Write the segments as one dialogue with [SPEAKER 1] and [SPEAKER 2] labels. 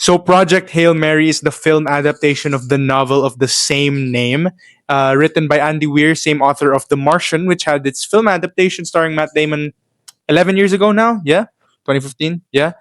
[SPEAKER 1] So, Project Hail Mary is the film adaptation of the novel of the same name, written by Andy Weir, same author of The Martian, which had its film adaptation starring Matt Damon 11 years ago now. Yeah, 2015. Yeah.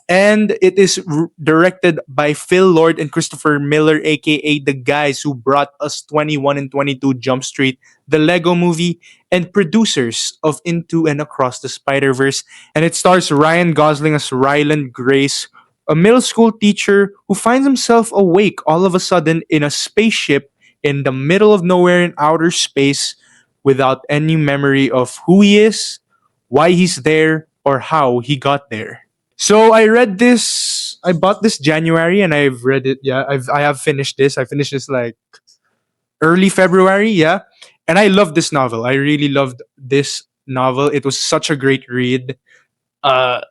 [SPEAKER 1] And it is directed by Phil Lord and Christopher Miller, aka the guys who brought us 21 and 22 Jump Street, the Lego movie, and producers of Into and Across the Spider Verse. And it stars Ryan Gosling as Ryland Grace, a middle school teacher who finds himself awake all of a sudden in a spaceship in the middle of nowhere in outer space without any memory of who he is, why he's there, or how he got there. So I read this. I bought this January, and I've read it. Yeah, I have finished this. I finished this like early February. Yeah, and I loved this novel. I really loved this novel. It was such a great read. Uh,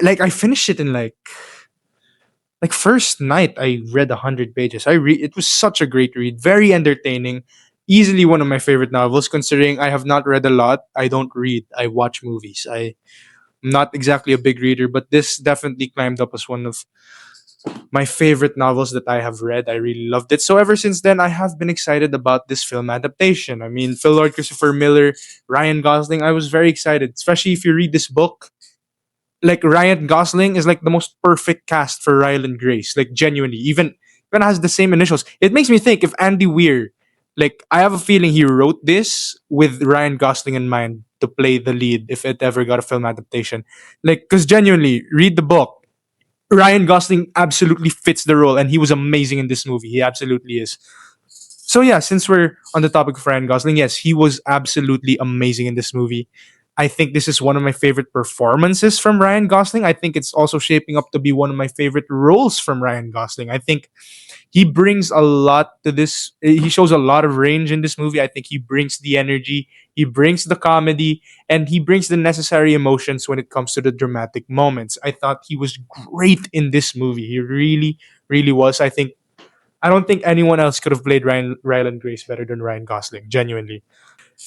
[SPEAKER 1] like I finished it in like first night. I read 100 pages. It was such a great read. Very entertaining. Easily one of my favorite novels. Considering I have not read a lot. I don't read. I watch movies. I'm not exactly a big reader, but this definitely climbed up as one of my favorite novels that I have read. I really loved it. So ever since then, I have been excited about this film adaptation. I mean, Phil Lord, Christopher Miller, Ryan Gosling. I was very excited, especially if you read this book. Like Ryan Gosling is like the most perfect cast for Ryland Grace. Like genuinely, even has the same initials. It makes me think if Andy Weir, like I have a feeling he wrote this with Ryan Gosling in mind to play the lead if it ever got a film adaptation. Like, because genuinely, read the book. Ryan Gosling absolutely fits the role, and he was amazing in this movie. He absolutely is. So yeah, since we're on the topic of Ryan Gosling, yes, he was absolutely amazing in this movie. I think this is one of my favorite performances from Ryan Gosling. I think it's also shaping up to be one of my favorite roles from Ryan Gosling. I think he brings a lot to this. He shows a lot of range in this movie. I think he brings the energy, he brings the comedy, and he brings the necessary emotions when it comes to the dramatic moments. I thought he was great in this movie. He really, really was. I don't think anyone else could have played Ryland Grace better than Ryan Gosling, genuinely.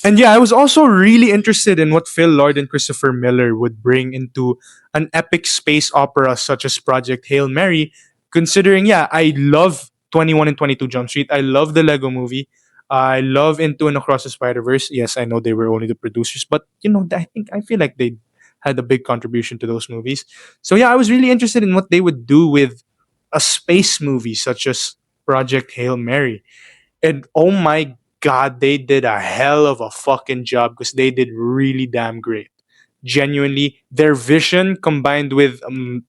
[SPEAKER 1] And yeah, I was also really interested in what Phil Lord and Christopher Miller would bring into an epic space opera such as Project Hail Mary, considering, yeah, I love 21 and 22 Jump Street. I love the Lego movie. I love Into and Across the Spider Verse. Yes, I know they were only the producers, but I feel like they had a big contribution to those movies. So yeah, I was really interested in what they would do with a space movie such as Project Hail Mary. And oh my god, they did a hell of a fucking job because they did really damn great. Genuinely, their vision combined with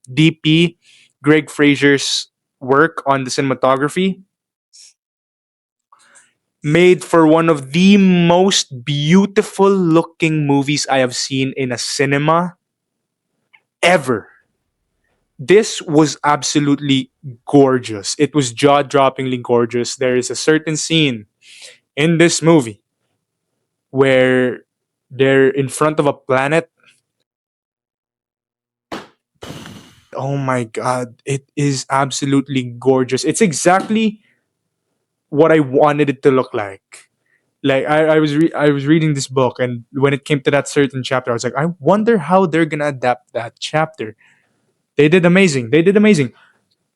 [SPEAKER 1] DP Greg Fraser's work on the cinematography made for one of the most beautiful looking movies I have seen in a cinema ever. This was absolutely gorgeous. It was jaw droppingly gorgeous. There is a certain scene in this movie where they're in front of a planet. Oh my god, it is absolutely gorgeous. It's exactly what I wanted it to look like. Like I was reading this book, and when it came to that certain chapter, I was like, I wonder how they're gonna adapt that chapter. They did amazing. They did amazing.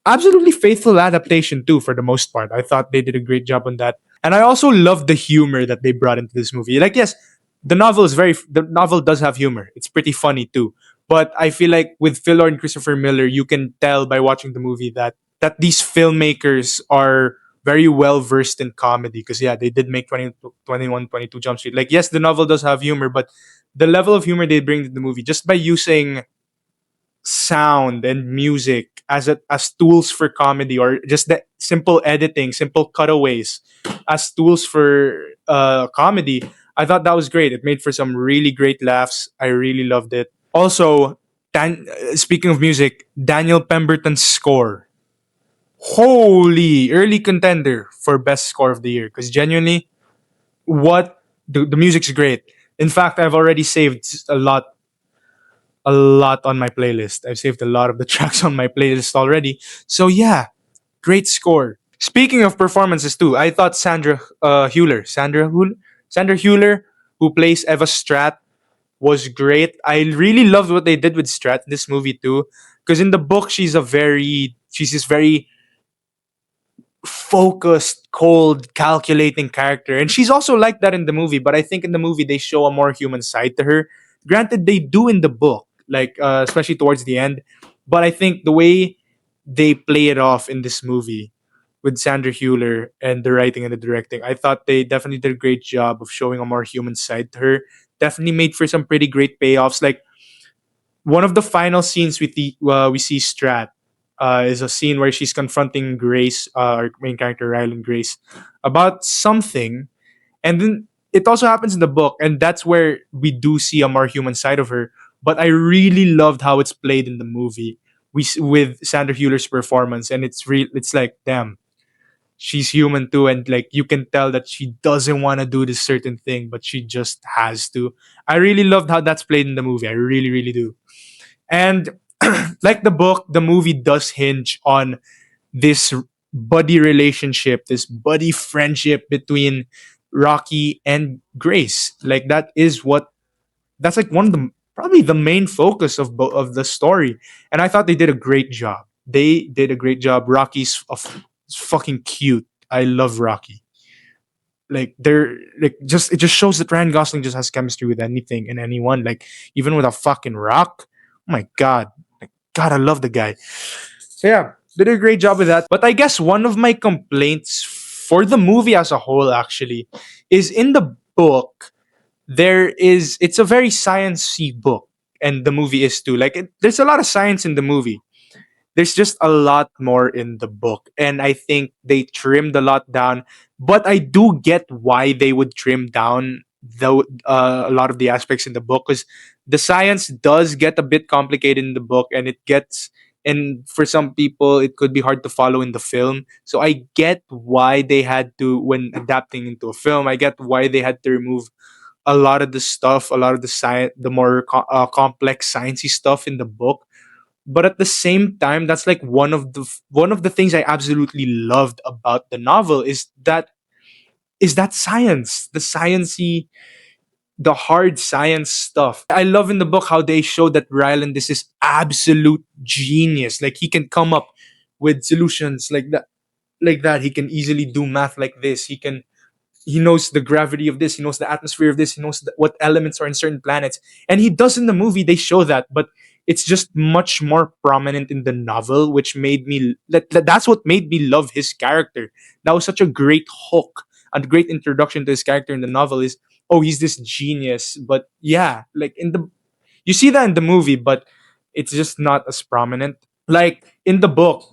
[SPEAKER 1] Absolutely faithful adaptation too, for the most part. I thought they did a great job on that. And I also love the humor that they brought into this movie. Like, yes, the novel does have humor. It's pretty funny too. But I feel like with Phil Lord and Christopher Miller, you can tell by watching the movie that these filmmakers are very well versed in comedy, because yeah, they did make 21, 22 Jump Street. Like, yes, the novel does have humor, but the level of humor they bring to the movie just by using sound and music as tools for comedy, or just the simple editing, simple cutaways as tools for comedy. I thought that was great. It made for some really great laughs. I really loved it. Also, speaking of music, Daniel Pemberton's score. Holy early contender for best score of the year, because genuinely, the music's great. In fact, I've already saved a lot on my playlist. I've saved a lot of the tracks on my playlist already. So yeah, great score. Speaking of performances too, I thought Sandra Hewler, who plays Eva Strat, was great. I really loved what they did with Strat in this movie too, because in the book she's a very she's this very focused, cold, calculating character. And she's also like that in the movie, but I think in the movie they show a more human side to her. Granted, they do in the book, like especially towards the end, but I think the way they play it off in this movie with Sandra Hüller and the writing and the directing, I thought they definitely did a great job of showing a more human side to her. Definitely made for some pretty great payoffs. Like one of the final scenes we see Strat is a scene where she's confronting Grace, our main character Rylan Grace, about something, and then it also happens in the book, and that's where we do see a more human side of her. But I really loved how it's played in the movie. With Sandra Hüller's performance, and it's real. It's like, damn, she's human too, and like you can tell that she doesn't want to do this certain thing, but she just has to. I really loved how that's played in the movie. I really, really do. And like the book, the movie does hinge on this buddy relationship, this buddy friendship between Rocky and Grace. Like that's like one of the probably the main focus of the story. And I thought they did a great job. They did a great job. Rocky's fucking cute. I love Rocky. Like they're like just it just shows that Ryan Gosling just has chemistry with anything and anyone. Like even with a fucking rock. Oh my god. Like God, I love the guy. So yeah, did a great job with that. But I guess one of my complaints for the movie as a whole actually is in the book it's a very sciencey book, and the movie is too. Like there's a lot of science in the movie. There's just a lot more in the book, and I think they trimmed a lot down. But I do get why they would trim down a lot of the aspects in the book, because the science does get a bit complicated in the book, and and for some people it could be hard to follow in the film. So I get why they had to, when adapting into a film, I get why they had to remove a lot of the stuff, a lot of the science, the more complex sciencey stuff in the book. But at the same time, that's like one of the things I absolutely loved about the novel is that science, the sciency, the hard science stuff. I love in the book how they show that Ryland is this absolute genius. Like he can come up with solutions like that. Like that, he can easily do math like this. He knows the gravity of this, he knows the atmosphere of this, he knows what elements are in certain planets, and he does in the movie. They show that, but it's just much more prominent in the novel, which made me that's what made me love his character. That was such a great hook and great introduction to his character in the novel. Is, oh, he's this genius, but yeah, like in the you see that in the movie, but it's just not as prominent. Like in the book,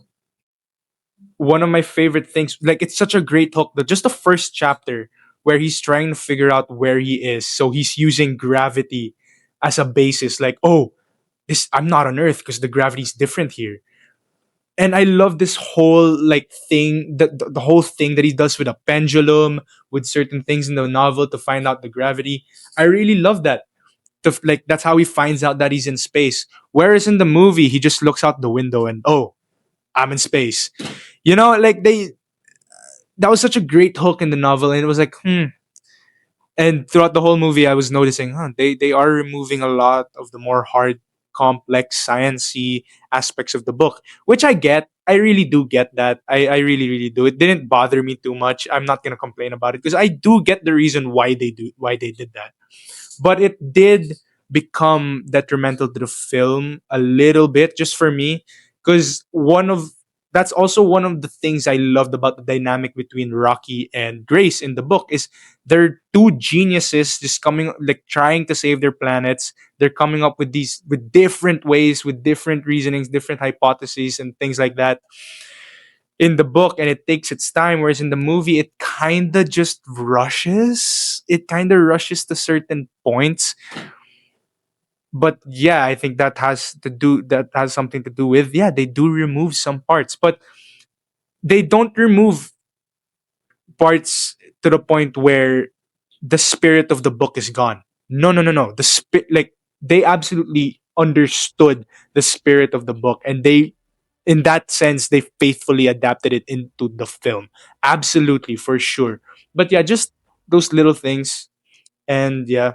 [SPEAKER 1] one of my favorite things, like it's such a great hook, that just the first chapter where he's trying to figure out where he is, so he's using gravity as a basis, like, oh, this, I'm not on Earth because the gravity's different here. And I love this whole like thing, the whole thing that he does with a pendulum, with certain things in the novel to find out the gravity. I really love that. Like that's how he finds out that he's in space, whereas in the movie he just looks out the window and, oh, I'm in space. Like that was such a great hook in the novel, and it was like, and throughout the whole movie I was noticing, they are removing a lot of the more hard, complex, sciencey aspects of the book, which I get. I really do get that. I really, really do. It didn't bother me too much. I'm not gonna complain about it because I do get the reason why they did that. But it did become detrimental to the film a little bit, just for me, because that's also one of the things I loved about the dynamic between Rocky and Grace in the book. Is they're two geniuses just coming, like trying to save their planets. They're coming up with these, with different ways, with different reasonings, different hypotheses and things like that in the book, and it takes its time, whereas in the movie it kind of just rushes. It kind of rushes to certain points. But yeah, I think that has something to do with, yeah, they do remove some parts, but they don't remove parts to the point where the spirit of the book is gone. No, no, no, no. Like they absolutely understood the spirit of the book, and they, in that sense, they faithfully adapted it into the film. Absolutely, for sure. But yeah, just those little things, and yeah,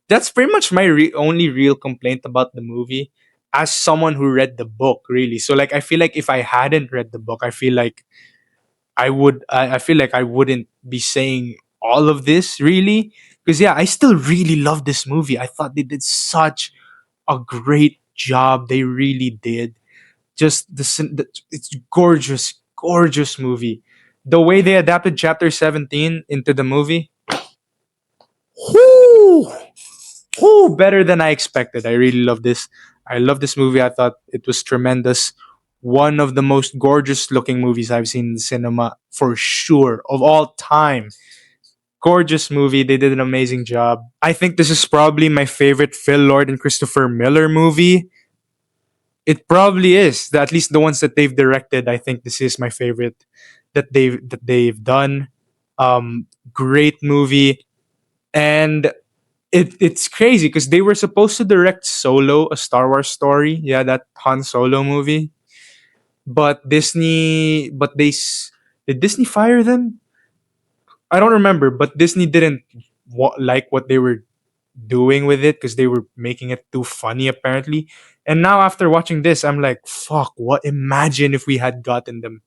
[SPEAKER 1] that's pretty much my only real complaint about the movie. as someone who read the book, really. So like I feel like if I hadn't read the book, I feel like I feel like I wouldn't be saying all of this, really. Because yeah, I still really love this movie. I thought they did such a great job. They really did. Just it's gorgeous, gorgeous movie. The way they adapted chapter 17 into the movie, whoo, whoo, better than I expected. I really love this. I love this movie. I thought it was tremendous. One of the most gorgeous looking movies I've seen in the cinema for sure of all time. Gorgeous movie. They did an amazing job. I think this is probably my favorite Phil Lord and Christopher Miller movie. It probably is. At least the ones that they've directed, I think this is my favorite that they've done. Great movie. And it's crazy because they were supposed to direct Solo, a Star Wars story. Yeah, that Han Solo movie. But did Disney fire them? I don't remember, but Disney didn't like what they were doing with it because they were making it too funny apparently. And now after watching this, I'm like, fuck, what imagine if we had gotten them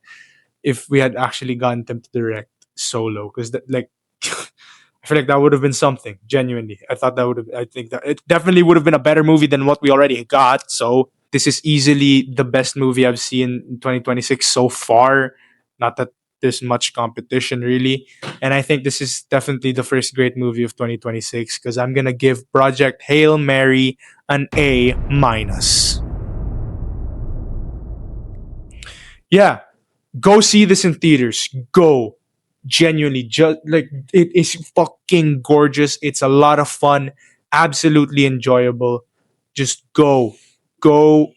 [SPEAKER 1] if we had actually gotten them to direct Solo because like I feel like that would have been something. Genuinely, I thought that would have. I think that it definitely would have been a better movie than what we already got. So this is easily the best movie I've seen in 2026 so far. Not that there's much competition really, and I think this is definitely the first great movie of 2026 because I'm gonna give Project Hail Mary an A minus. Yeah, go see this in theaters. Go. Genuinely, just like it is fucking gorgeous. It's a lot of fun, absolutely enjoyable. Just go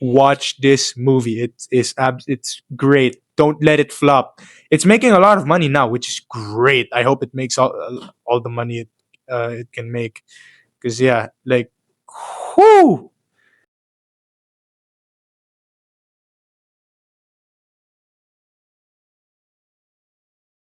[SPEAKER 1] watch this movie. It's great. Don't let it flop. It's making a lot of money now, which is great. I hope it makes all the money it can make. Because yeah, like, whoo,